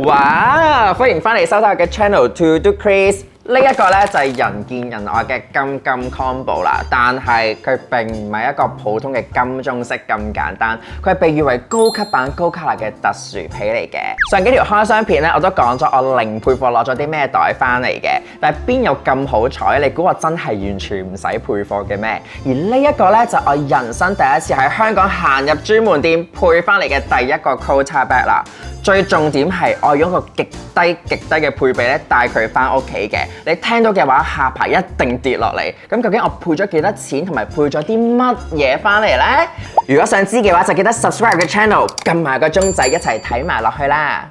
哇！歡迎翻嚟收睇我嘅 channel To Do Chris。呢一個咧就係人見人愛嘅金 combo 啦，但係佢並唔係一個普通嘅金鐘式咁簡單，佢係被譽為高級版高卡拿嘅特殊皮嚟嘅。上幾條開箱片咧，我都講咗我零配貨攞咗啲咩袋翻嚟嘅，但係邊有咁好彩？你估我真係完全唔使配貨嘅咩？而呢一個咧就係我人生第一次喺香港行入專門店配翻嚟嘅第一個 Quota Bag 啦。最重點係我用一個極低嘅配備咧帶佢翻屋企嘅。你聽到嘅話，下巴一定跌落嚟。咁究竟我配咗幾多錢，同埋配咗啲乜嘢翻嚟呢？如果想知嘅話，就記得 subscribe 嘅 channel， 撳埋個鐘仔一齊睇埋落去啦。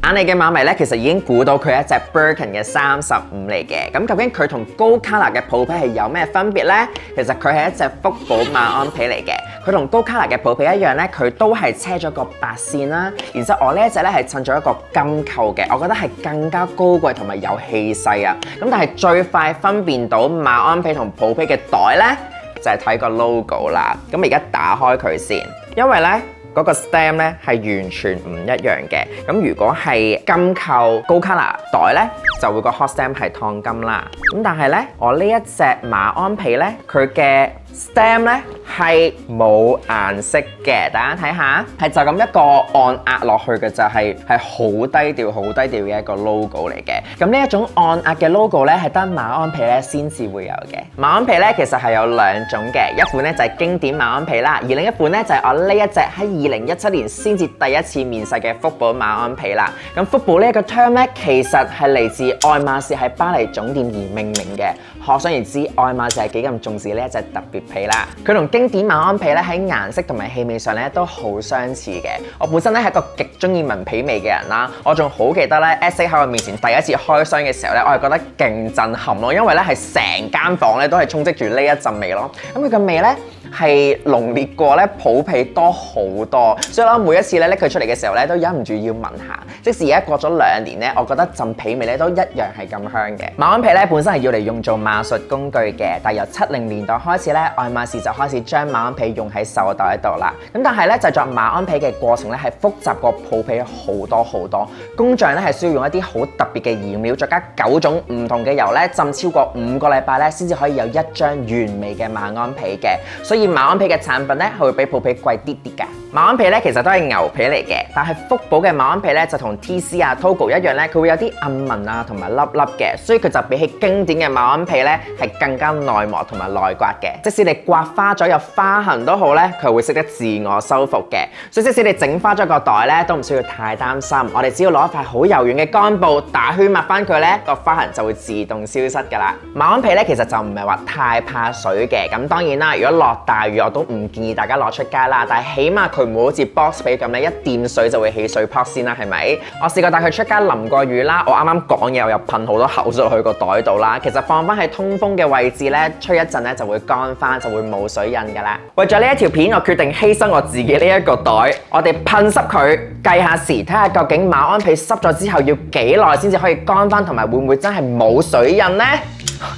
眼你嘅馬迷咧，其實已經估到佢係一隻 Birkin 嘅35嚟嘅。咁究竟佢同高卡拿嘅普皮係有咩分別呢？其實佢係一隻福寶馬鞍皮嚟嘅。佢同高卡拿嘅普皮一樣咧，佢都係車咗個白線啦。然之後我呢一隻咧係襯咗一個金扣嘅，我覺得係更加高貴同埋有氣勢啊。咁但係最快分辨到馬鞍皮同普皮嘅袋咧，就係睇個 logo 啦。咁而家打開佢先，因為咧，嗰個 stamp 咧係完全唔一樣嘅。咁如果係金扣高卡拿袋咧，就會個 hot stamp 係燙金啦。咁但係咧，我呢一隻馬鞍皮咧，佢嘅 stamp 咧係冇顏色嘅。大家睇下，係就咁一個按壓落去嘅，就係好低調嘅一個 logo 嚟嘅。咁呢一種按壓嘅 logo 咧，係得馬鞍皮咧先至會有嘅。馬鞍皮咧其實係有兩種嘅，一款咧就係經典馬鞍皮啦，而另一款咧就係我呢一隻喺2017年先至第一次面世嘅福寶馬鞍皮啦。咁福寶呢一個 term 咧，其實係嚟自愛馬仕喺巴黎總店而命名嘅。可想而知，愛馬仕係幾咁重視呢一隻特別皮啦。佢同經典馬鞍皮咧喺顏色同埋氣味上咧都好相似嘅。我本身咧係一個極中意聞皮味嘅人啦，我仲好記得咧 SA 喺我面前第一次開箱嘅時候咧，我係覺得勁震撼咯，因為咧係成間房咧都係充斥住呢一陣味咯。咁佢嘅味咧係濃烈過咧普皮多好多，所以咧每一次咧拎佢出嚟嘅時候咧都忍唔住要聞下。即使而家過咗2年咧，我覺得陣皮味咧都一樣係咁香嘅。馬鞍皮咧本身係要嚟用做馬術工具嘅，但係由70年代開始咧，愛馬仕就開始將馬鞍皮用喺手袋度啦。咁但係咧製作馬鞍皮嘅過程咧係複雜過普皮好多，工匠咧係需要用一啲好特別嘅燃料，再加9種唔同嘅油咧浸超過5個禮拜咧，先至可以有一張完美嘅馬鞍皮嘅。所以馬鞍皮嘅產品咧係會比普皮貴啲㗎。馬鞍皮咧其實都係牛皮嚟嘅，但係福寶嘅馬鞍皮咧就同 TC 啊、Togo 一樣咧，佢會有啲暗紋啊同埋粒粒嘅，所以佢就比起經典嘅馬鞍皮咧係更加耐磨同埋耐刮嘅。即使你刮花咗有花痕都好咧，佢會識得自我修復嘅。所以即使你整花咗個袋咧，都唔需要太擔心。我哋只要攞一塊好柔軟嘅乾布打圈抹翻佢咧，個花痕就會自動消失㗎啦。馬鞍皮咧其實就唔係話太怕水嘅，咁當然啦，如果落大雨我都唔建議大家攞出街啦。但係起碼佢唔會好似 box 皮咁咧，一掂水就會起水泡先啦，係咪？我試過帶佢出街淋過雨啦，我啱啱講嘢我又噴好多口水落去個袋度啦。其實放翻喺通風嘅位置咧，吹一陣咧就會乾翻，就會冇水印㗎啦。為咗呢一條片，我決定犧牲我自己呢一個袋，我哋噴濕佢，計下時，睇下究竟馬鞍皮濕咗之後要幾耐先至可以乾翻，同埋會唔會真係冇水印呢？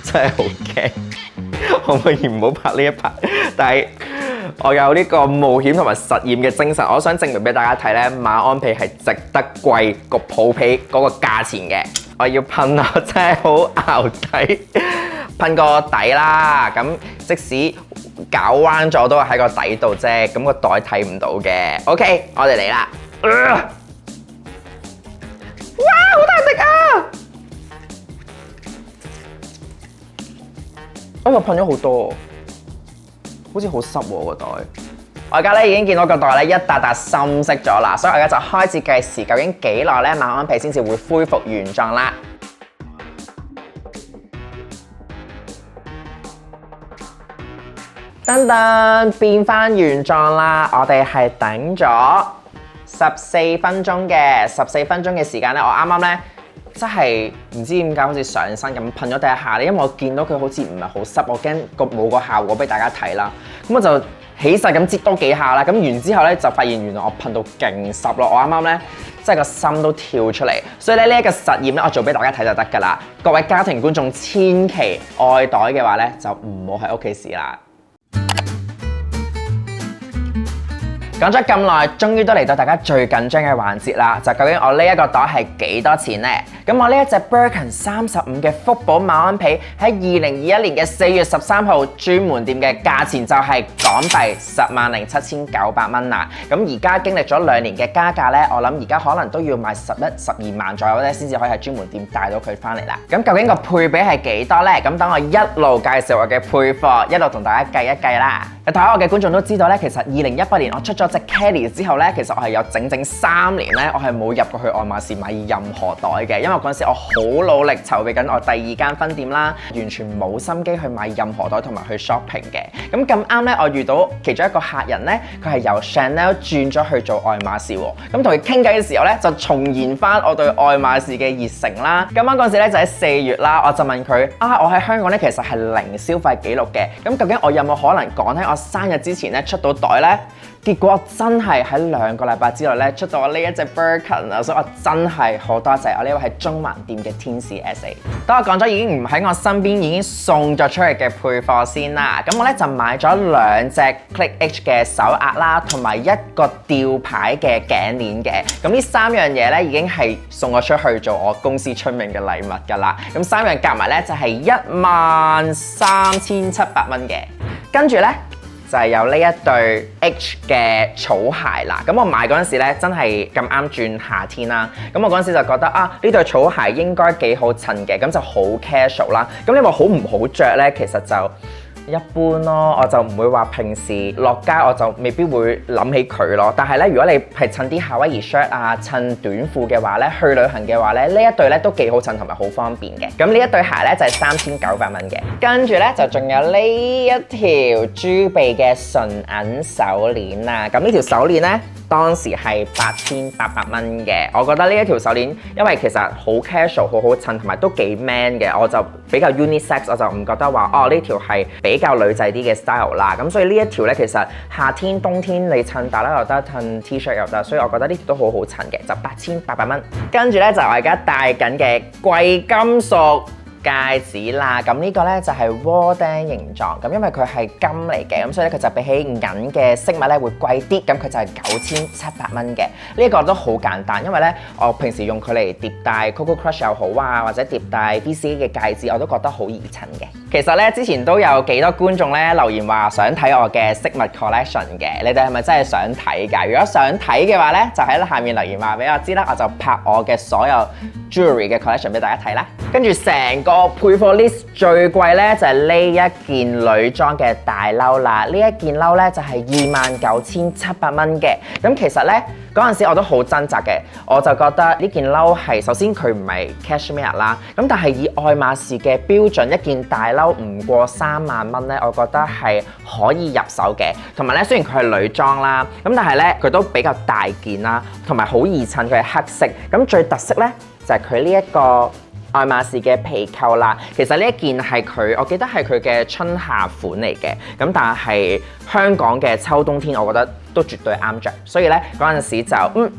真係好驚，可唔可以唔好拍呢一拍？但係我有呢個冒險同埋實驗嘅精神，我想證明俾大家睇咧，馬鞍皮係值得貴個普皮嗰個價錢嘅。我要噴啊，真係好淆底，噴個底啦。咁即使搞彎咗都係喺個底度啫，咁個袋睇唔到嘅。OK， 我哋嚟啦。哇，好大力啊！哎呀，噴咗好多，好似好濕喎個袋。我而家咧已經見到個袋咧一笪笪深色咗啦，所以我而家就開始計時，究竟幾耐咧馬鞍皮先至會恢復原狀啦。噔噔，變翻原狀啦！我哋係等咗14分鐘嘅，14分鐘嘅時間咧，我啱啱咧真係唔知點解好似上身咁噴咗第一下咧，因為我見到佢好似唔係好濕，我驚冇個效果俾大家睇啦。咁我就起勢咁擠多幾下啦，咁完之後咧就發現原來我噴到勁濕咯，我啱啱咧真係個心都跳出嚟。所以咧呢一個實驗咧，我做俾大家睇就得㗎啦。各位家庭觀眾千祈愛袋嘅話咧，就唔好喺屋企試啦。講咗咁耐，終於都嚟到大家最緊張嘅環節啦，就究竟我呢一個袋係幾多錢呢？咁我呢一隻 Birkin 35嘅福寶馬鞍皮喺2021年嘅4月13號專門店嘅價錢就係港幣107900蚊啦。咁而家經歷咗2年嘅加價呢，我諗而家可能都要賣11、12萬左右咧，先至可以喺專門店帶到佢翻嚟啦。咁究竟個配比係幾多呢？咁等我一路介紹我嘅配貨，一路同大家計一計啦。睇下我嘅觀眾都知道咧，其實2018年我出咗隻 Kelly 之後咧，其實我係有整3年咧，我係冇入過去愛馬仕買任何袋嘅，因為嗰陣時我好努力籌備緊我第2間分店啦，完全冇心機去買任何袋同埋去 shopping 嘅。咁啱咧，我遇到其中一個客人咧，佢係由 Chanel 轉咗去做愛馬仕喎。咁同佢傾偈嘅時候咧，就重燃翻我對愛馬仕嘅熱誠啦。咁啱嗰陣時咧就喺4月啦，我就問佢我喺香港咧其實係零消費記錄嘅，咁究竟我有冇可能趕喺我生日之前咧出到袋呢？結果我真係喺2個禮拜之內咧出到我呢一隻 Birkin 啊，所以我真係好多謝我呢位喺中環店嘅天使 SA。當我講咗已經唔喺我身邊，已經送咗出去嘅配貨先啦。咁我咧就買咗2隻 Click H 嘅手鐲啦，同埋1個吊牌嘅頸鏈嘅。咁呢3樣嘢咧已經係送我出去做我公司出名嘅禮物㗎啦。咁3樣夾埋咧就係13700蚊嘅。跟住咧就係有呢一對 H 嘅草鞋啦。咁我買嗰陣時咧，真係咁啱轉夏天啦。咁我嗰陣時就覺得呢對草鞋應該幾好襯嘅，咁就好 casual 啦。咁你話好唔好着咧？其實就一般咯，我就唔會話平時落街我就未必會諗起佢咯。但係咧，如果你係襯啲夏威夷 shirt 啊、襯短褲嘅話咧，去旅行嘅話咧，呢一對咧都幾好襯同埋好方便嘅。咁呢一對鞋咧就係3900蚊嘅。跟住咧就仲有呢一條珠鼻嘅純銀手鏈啦。咁呢條手鏈咧當時係8800蚊嘅。我覺得呢一條手鏈因為其實好 casual、好好襯同埋都幾 man 嘅，我就比較 unisex， 我就唔覺得話呢條係比較女仔啲嘅 style 啦。咁所以呢一條咧其實夏天、冬天你襯大褸又得，襯 T-shirt 又得，所以我覺得呢條都好好襯嘅，就8800蚊。跟住咧就我而家戴緊嘅貴金屬戒指啦。咁呢個咧就係窩釘形狀，咁因為佢係金嚟嘅，咁所以咧佢就比起銀嘅飾物咧會貴啲，咁佢就係9700蚊嘅。呢一個都好簡單，因為咧我平時用佢嚟疊戴 Coco Crush 又好啊，或者疊戴 BCA 嘅戒指，我都覺得好易襯嘅。其實咧之前都有幾多觀眾咧留言話想睇我嘅飾物 collection 嘅，你哋係咪真係想睇㗎？如果想睇嘅話咧，就喺下面留言話俾我知啦，我就拍我嘅所有 jewelry 嘅 collection 俾大家睇啦。跟住成個配貨 list 最貴咧就係呢一件女裝嘅大褸啦。呢一件褸咧就係29700蚊嘅。咁其實咧嗰陣時我都好掙扎嘅，我就覺得呢件褸係首先佢唔係 cashmere 啦，咁但係以愛馬仕嘅標準，一件大褸唔過3萬蚊咧，我覺得係可以入手嘅。同埋咧，雖然佢係女裝啦，咁但係咧佢都比較大件啦，同埋好易襯，佢係黑色。咁最特色咧就係佢呢一個愛馬仕嘅皮扣啦。其實呢一件係佢，我記得係佢嘅春夏款嚟嘅。咁但係香港嘅秋冬天，我覺得都絕對啱着。所以咧嗰陣時就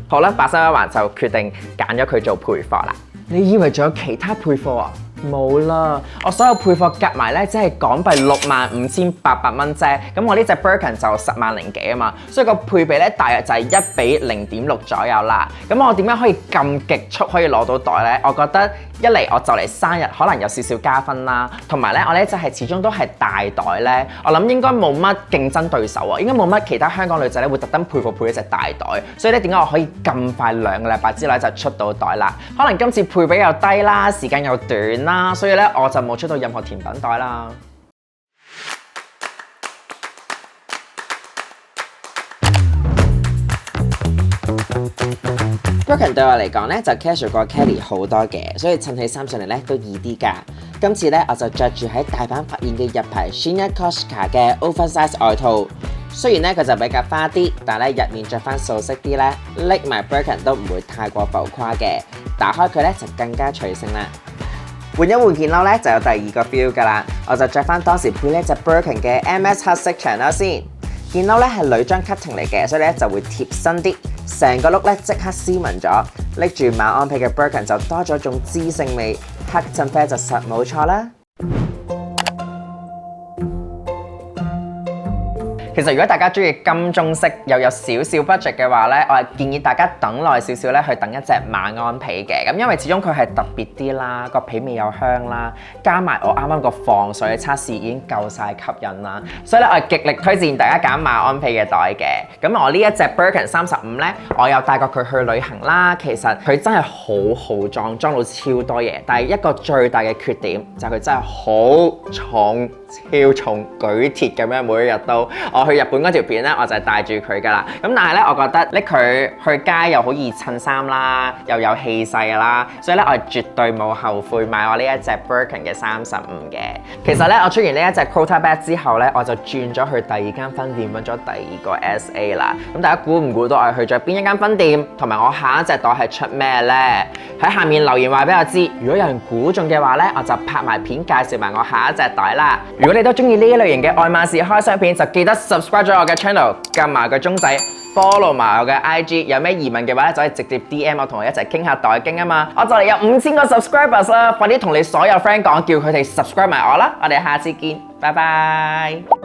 好啦，把心一橫就決定揀咗佢做配貨啦。你以為仲有其他配貨啊？冇啦，我所有配貨夾埋咧，只係港幣65800蚊啫。咁我呢隻 Birkin 就10萬零幾啊嘛，所以個配比咧大約就係1比0.6左右啦。咁我點解可以咁極速可以攞到袋咧？我覺得一嚟我就嚟生日，可能有少少加分啦。同埋咧，我呢就係始終都係大袋咧，我諗應該冇乜競爭對手啊，應該冇乜其他香港女仔咧會特登配貨配一隻大袋。所以咧，點解我可以咁快2個禮拜之內就出到袋啦？可能今次配比又低啦，時間又短啦，所以咧我就冇出到任何甜品袋啦。Birkin 對我嚟講咧就 casual 過 Kelly 好多嘅，所以襯起衫上嚟咧都易啲㗎。今次咧我就着住喺大阪發現嘅日牌 Shinya Koshika 嘅 oversize 外套。雖然咧佢就比較花啲，但係咧入面着翻素色啲咧，拎埋 Birkin 都唔會太過浮誇嘅。打開佢咧就更加隨性啦。換一換件褸咧就有第2個 feel 㗎啦。我就着翻當時配呢隻 Birkin 嘅 MS 黑色長褸先。件褸咧係女裝 cutting 嚟嘅，所以咧就會貼身啲，成個 look 咧即刻斯文咗。拎住馬鞍皮嘅 Birkin 就多咗種知性味，黑襯啡就實冇錯啦。其實如果大家中意金鐘式又有少少 budget 嘅話咧，我係建議大家等耐少少咧去等一隻馬鞍皮嘅。咁因為始終佢係特別啲啦，個皮味又香啦，加埋我啱啱個防水測試已經夠晒吸引啦，所以咧我係極力推薦大家揀馬鞍皮嘅袋嘅。咁我呢一隻 Birkin 35咧，我有帶過佢去旅行啦。其實佢真係好豪裝，裝到超多嘢，但係一個最大嘅缺點就係佢真係好重。超重舉鐵咁樣，每一日都我去日本嗰條片咧，我就係帶住佢噶啦。咁但係咧，我覺得拎佢去街又好易襯衫啦，又有氣勢啦，所以咧我係絕對冇後悔買我呢一隻 Birkin 嘅35嘅。其實咧，我出完呢一隻 Quota Bag 之後咧，我就轉咗去第二間分店揾咗第二個 SA 啦。咁大家估唔估到我係去咗邊一間分店，同埋我下一隻袋係出咩咧？喺下面留言話俾我知。如果有人估中嘅話咧，我就拍埋片介紹埋我下一隻袋啦。如果你都中意呢一類型嘅愛馬仕開箱片，就記得 subscribe 咗我嘅 channel， 撳埋個鐘仔 ，follow 埋我嘅 IG。有咩疑問嘅話咧，就可以直接 DM 我，同我一齊傾下袋經啊嘛。我就嚟有5000個 subscribers 啦，快啲同你所有 friend 講，叫佢哋 subscribe 埋我啦。我哋下次見，拜拜。